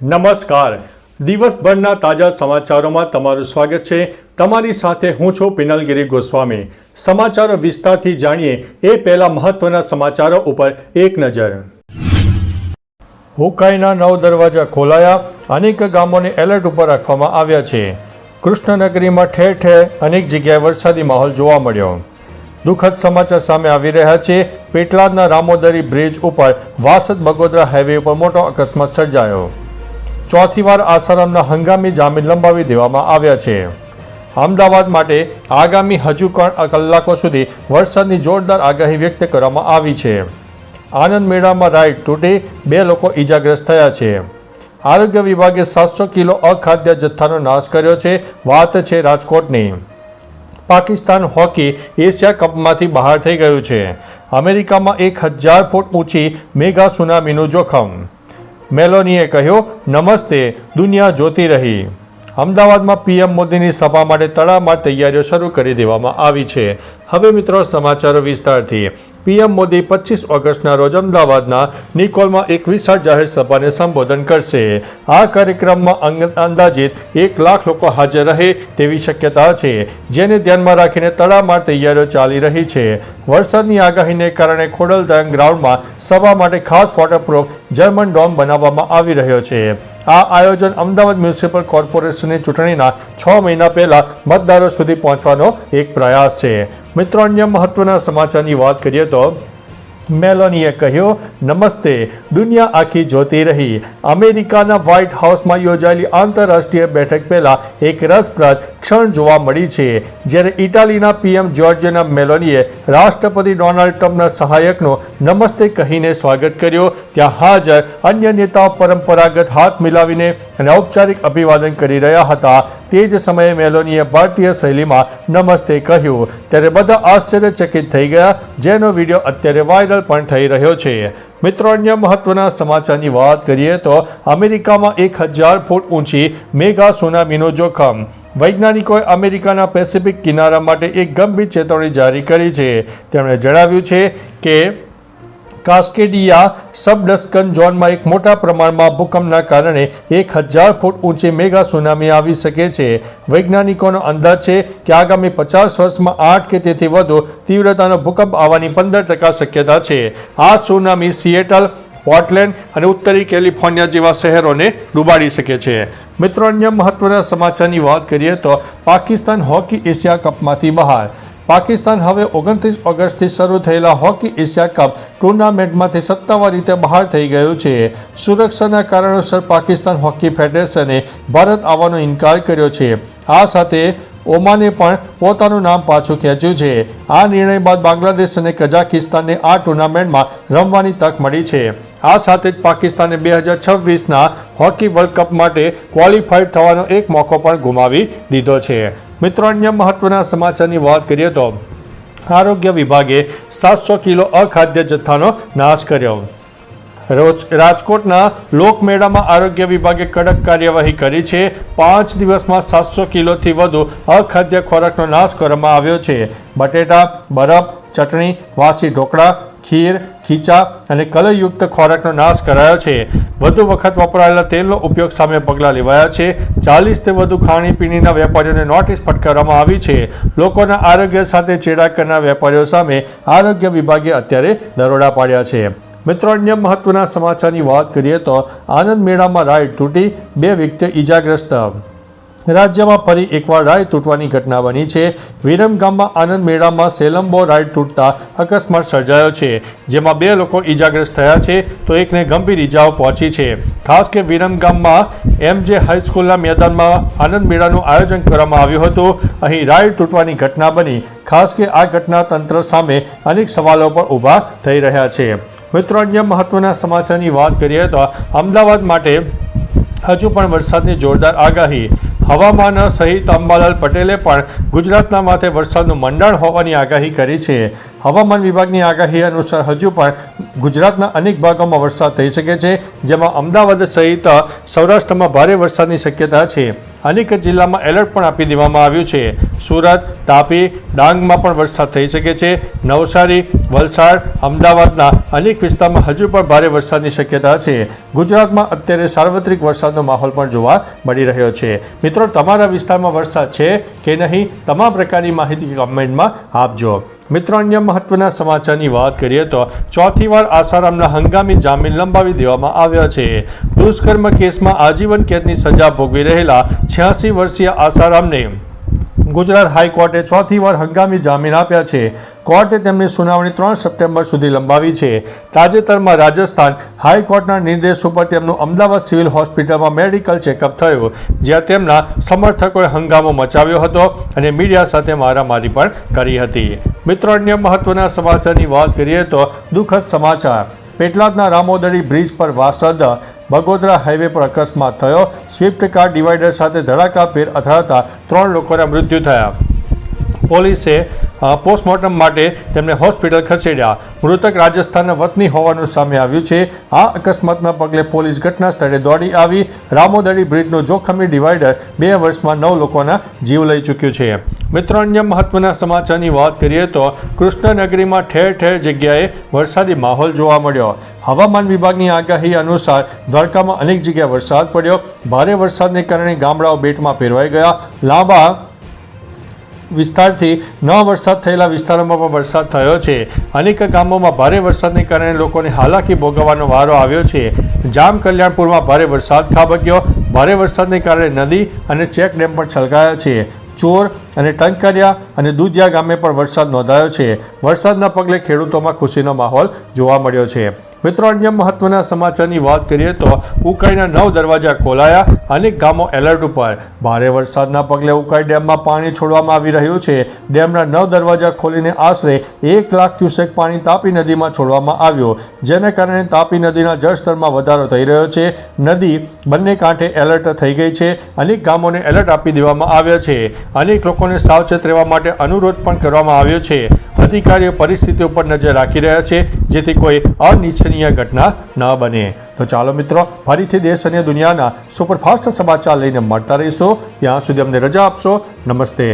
નમસ્કાર. દિવસભરના તાજા સમાચારોમાં તમારું સ્વાગત છે. તમારી સાથે હું છું પિનલગીરી ગોસ્વામી. સમાચારો વિસ્તારથી જાણીએ એ પહેલા મહત્વના સમાચારો ઉપર એક નજર. હુકાઈના 9 દરવાજા ખોલાયા. અનેક ગામોને એલર્ટ ઉપર રાખવામાં આવ્યા છે. કૃષ્ણનગરીમાં ઠેર ઠેર અનેક જગ્યાએ વરસાદી માહોલ જોવા મળ્યો. દુઃખદ સમાચાર સામે આવી રહ્યા છે. પેટલાદના રામોદરી બ્રિજ ઉપર વાસદ બગોદરા હાઈવે ઉપર મોટો અકસ્માત સર્જાયો. ચોથી વાર આસારામના હંગામી જામીન લંબાવી દેવામાં આવ્યા છે. અમદાવાદ માટે આગામી હજુ કલાકો સુધી વરસાદની જોરદાર આગાહી વ્યક્ત કરવામાં આવી છે. આનંદ મેળામાં રાઈડ તૂટી 2 લોકો ઈજાગ્રસ્ત થયા છે. આરોગ્ય વિભાગે 700 કિલો અખાદ્ય જથ્થાનો નાશ કર્યો છે. વાત છે રાજકોટની. પાકિસ્તાન હોકી એશિયા કપમાંથી બહાર થઈ ગયું છે. અમેરિકામાં 1000 ફૂટ ઊંચી મેગા સુનામીનું જોખમ. મેલોનીએ કહ્યું, નમસ્તે, દુનિયા જોતી રહી. અમદાવાદમાં પીએમ મોદીની સભા માટે તડામાર તૈયારીઓ શરૂ કરી દેવામાં આવી છે. હવે મિત્રો સમાચારો વિસ્તારથી. પીએમ મોદી 25 ઓગસ્ટના રોજ અમદાવાદના નિકોલમાં એક વિશાળ જાહેર સભાને સંબોધન કરશે. આ કાર્યક્રમમાં અંદાજિત 1 લાખ લોકો હાજર રહે તેવી શક્યતા છે, જેને ધ્યાનમાં રાખીને તડામાર તૈયારીઓ ચાલી રહી છે. વરસાદની આગાહીને કારણે ખોડલધામ ગ્રાઉન્ડમાં સભા માટે ખાસ વોટરપ્રૂફ જર્મન ડોમ બનાવવામાં આવી રહ્યો છે. આ આયોજન અમદાવાદ મ્યુનિસિપલ કોર્પોરેશનની ચૂંટણીના 6 મહિના પહેલા મતદારો સુધી પહોંચવાનો એક પ્રયાસ છે. મિત્રો, અન્ય મહત્વના સમાચારની વાત કરીએ તો મેલોનીએ કહ્યું, નમસ્તે, દુનિયા આખી જોતી રહી. અમેરિકાના વ્હાઇટ હાઉસમાં યોજાયેલી આંતરરાષ્ટ્રીય બેઠક પહેલા એક રસપ્રદ ક્ષણ જોવા મળી છે, જ્યારે ઇટાલીના પીએમ જ્યોર્જિયા મેલોનીએ રાષ્ટ્રપતિ ડોનાલ્ડ ટ્રમ્પના સહાયકનું નમસ્તે કહીને સ્વાગત કર્યું. ત્યાં હાજર અન્ય નેતાઓ પરંપરાગત હાથ મિલાવીને અને ઔપચારિક અભિવાદન કરી રહ્યા હતા. તે જ સમયે મેલોનીએ ભારતીય શૈલીમાં નમસ્તે કહ્યું, ત્યારે બધા આશ્ચર્યચકિત થઈ ગયા, જેનો વિડીયો અત્યારે વાયરલ પણ થઈ રહ્યો છે. મિત્રો, અન્ય મહત્વના સમાચારની વાત કરીએ તો અમેરિકામાં 1000 ફૂટ ઊંચી મેગા સુનામીનું જોખમ. વૈજ્ઞાનિકોએ અમેરિકાના પેસિફિક કિનારા માટે એક ગંભીર ચેતવણી જારી કરી છે. તેમણે જણાવ્યું છે કે કાસ્કેડિયા સબડસ્કન ઝોનમાં એક મોટા પ્રમાણમાં ભૂકંપના કારણે 1000 ફૂટ ઊંચી મેગા સુનામી આવી શકે છે. વૈજ્ઞાનિકોનો અંદાજ છે કે આગામી 50 વર્ષમાં 8 કે તેથી વધુ તીવ્રતાનો ભૂકંપ આવવાની 15% શક્યતા છે. આ સુનામી સિએટલ, પોર્ટલેન્ડ અને ઉત્તરી કેલિફોર્નિયા જેવા શહેરોને ડૂબાડી શકે છે. મિત્રો, અન્ય મહત્વના સમાચારની વાત કરીએ તો પાકિસ્તાન હોકી એશિયા કપમાંથી બહાર. પાકિસ્તાન હવે 29 ઓગસ્ટથી શરૂ થયેલા હોકી એશિયા કપ ટુર્નામેન્ટમાંથી સત્તાવાર રીતે બહાર થઈ ગયું છે. સુરક્ષાના કારણોસર પાકિસ્તાન હોકી ફેડરેશને ભારત આવવાનો ઇનકાર કર્યો છે. આ સાથે ઓમાને પણ પોતાનું નામ પાછું ખેંચ્યું છે. આ નિર્ણય બાદ બાંગ્લાદેશ અને કઝાકિસ્તાનને આ ટુર્નામેન્ટમાં રમવાની તક મળી છે. આ સાથે જ પાકિસ્તાને 2026ના હોકી વર્લ્ડ કપ માટે ક્વોલિફાઈડ થવાનો એક મોકો પણ ગુમાવી દીધો છે. મિત્રો, અન્ય મહત્વના સમાચારની વાત કરીએ તો આરોગ્ય વિભાગે 700 કિલો અખાદ્ય જથ્થાનો નાશ કર્યો. રાજકોટના લોકમેળામાં આરોગ્ય વિભાગે કડક કાર્યવાહી કરી છે. 5 દિવસમાં 700 કિલોથી વધુ અખાદ્ય ખોરાકનો નાશ કરવામાં આવ્યો છે. બટેટા, બરફ, ચટણી, વાસી ઢોકળા, ખીર, ખીચા અને કલરયુક્ત ખોરાકનો નાશ કરાયો છે. વધુ વખત વપરાયેલા તેલનો ઉપયોગ સામે પગલાં લેવાયા છે. 40થી વધુ ખાણીપીણીના વેપારીઓને નોટિસ ફટકારવામાં આવી છે. લોકોના આરોગ્ય સાથે ચેડા કરનાર વેપારીઓ સામે આરોગ્ય વિભાગે અત્યારે દરોડા પાડ્યા છે. મિત્રો, અન્ય મહત્વના સમાચારની વાત કરીએ તો આનંદ મેળામાં રાઈડ તૂટી 2 વ્યક્તિઓ ઈજાગ્રસ્ત. રાજ્યમાં ફરી એકવાર રાઈડ તૂટવાની ઘટના બની છે. વિરમગામમાં આનંદ મેળામાં સેલમ્બો રાઈડ તૂટતા અકસ્માત સર્જાયો છે, જેમાં 2 લોકો ઈજાગ્રસ્ત થયા છે તો એકને ગંભીર ઈજાઓ પહોંચી છે. ખાસ કે વિરમગામમાં MJ હાઈસ્કૂલના મેદાનમાં આનંદ મેળાનું આયોજન કરવામાં આવ્યું હતું. અહીં રાઈડ તૂટવાની ઘટના બની. ખાસ કે આ ઘટના તંત્ર સામે અનેક સવાલો પણ ઊભા થઈ રહ્યા છે. મિત્રો, અન્ય મહત્વના સમાચારની વાત કરીએ તો અમદાવાદ માટે હજુ પણ વરસાદની જોરદાર આગાહી. હવામાન સહિત અંબાલાલ પટેલે પણ ગુજરાતના માથે વરસાદનું મંડાણ હોવાની આગાહી કરી છે. હવામાન વિભાગની આગાહી અનુસાર હજુ પણ ગુજરાતના અનેક ભાગોમાં વરસાદ થઈ શકે છે, જેમાં અમદાવાદ સહિત સૌરાષ્ટ્રમાં ભારે વરસાદની શક્યતા છે. અનેક જિલ્લામાં એલર્ટ પણ આપી દેવામાં આવ્યું છે. સુરત, તાપી, ડાંગમાં પણ વરસાદ થઈ શકે છે. નવસારી, વલસાડ, અમદાવાદના અનેક વિસ્તારમાં હજુ પણ ભારે વરસાદની શક્યતા છે. ગુજરાતમાં અત્યારે સાર્વત્રિક વરસાદનો માહોલ પણ જોવા મળી રહ્યો છે. મિત્રો, તમારા વિસ્તારમાં વરસાદ છે કે નહીં, તમામ પ્રકારની માહિતી કમેન્ટમાં આપજો. મિત્રો, અન્ય મહત્વના સમાચારની વાત કરીએ તો ચોથી વાર આસારામના હંગામી જામીન લંબાવી દેવામાં આવ્યા છે. દુષ્કર્મ કેસમાં આજીવન કેદની સજા ભોગવી રહેલા 86 વર્ષીય આસારામને ગુજરાત હાઈકોર્ટે ચોથી વાર હંગામી જામીન આપ્યા છે. કોર્ટે તેમની સુનાવણી 3 સપ્ટેમ્બર સુધી લંબાવી છે. તાજેતરમાં રાજસ્થાન હાઈકોર્ટના નિર્દેશ ઉપર તેમનું અમદાવાદ સિવિલ હોસ્પિટલમાં મેડિકલ ચેકઅપ થયું, જ્યાં તેમના સમર્થકોએ હંગામો મચાવ્યો હતો અને મીડિયા સાથે મારામારી પણ કરી હતી. મિત્રો, અન્ય મહત્વના સમાચારની વાત કરીએ તો દુઃખદ સમાચાર. પેટલાદના રામોદડી બ્રિજ પર વાસદ બગોદરા હાઈવે પર અકસ્માત થયો. સ્વિફ્ટ કાર ડિવાઈડર સાથે ધડાકાભેર અથડાતા 3 લોકોના મૃત્યુ થયા. પોલીસે પોસ્ટમોર્ટમ માટે તેમને હોસ્પિટલ ખસેડ્યા. મૃતક રાજસ્થાનના વતની હોવાનું સામે આવ્યું છે. આ અકસ્માતના પગલે પોલીસ ઘટના સ્થળે દોડી આવી. રામોદડી બ્રિજનું જોખમી ડિવાઈડર 2 વર્ષમાં 9 લોકોના જીવ લઈ ચૂક્યું છે. મિત્રો, અન્ય મહત્વના સમાચારની વાત કરીએ તો કૃષ્ણનગરીમાં ઠેર ઠેર જગ્યાએ વરસાદી માહોલ જોવા મળ્યો. હવામાન વિભાગની આગાહી અનુસાર દ્વારકામાં અનેક જગ્યાએ વરસાદ પડ્યો. ભારે વરસાદને કારણે ગામડાઓ બેટમાં ફેરવાઈ ગયા. લાંબા વિસ્તારથી ન વરસાદ થયેલા વિસ્તારોમાં પણ વરસાદ થયો છે. અનેક ગામોમાં ભારે વરસાદને કારણે લોકોને હાલાકી ભોગવવાનો વારો આવ્યો છે. જામ કલ્યાણપુરમાં ભારે વરસાદ ખાબક્યો. ભારે વરસાદને કારણે નદી અને ચેક ડેમ પણ છલકાયા છે. ચોર અને ટંકરિયા અને દુધિયા ગામે પણ વરસાદ નોંધાયો છે. વરસાદના પગલે ખેડૂતોમાં ખુશીનો માહોલ જોવા મળ્યો છે. મિત્રો, અન્ય મહત્વના સમાચારની વાત કરીએ તો ઉકાઈના 9 દરવાજા ખોલાયા. અનેક ગામો એલર્ટ ઉપર. ભારે વરસાદના પગલે ઉકાઈ ડેમમાં પાણી છોડવામાં આવી રહ્યું છે. ડેમના 9 દરવાજા ખોલીને આશરે 1 લાખ ક્યુસેક પાણી તાપી નદીમાં છોડવામાં આવ્યું, જેને કારણે તાપી નદીના જળસ્તરમાં વધારો થઈ રહ્યો છે. નદી બંને કાંઠે એલર્ટ થઈ ગઈ છે. અનેક ગામોને એલર્ટ આપી દેવામાં આવ્યા છે. અનેક લોકોને સાવચેત રહેવા માટે અનુરોધ પણ કરવામાં આવ્યો છે. અધિકારીઓ પરિસ્થિતિ ઉપર નજર રાખી રહ્યા છે, જેથી કોઈ અનિચ્છનીય ઘટના ન બને. તો ચાલો મિત્રો, ફરીથી દેશ અને દુનિયાના સુપરફાસ્ટ સમાચાર લઈને મળતા રહીશું. ત્યાં સુધી અમને રજા આપશો. નમસ્તે.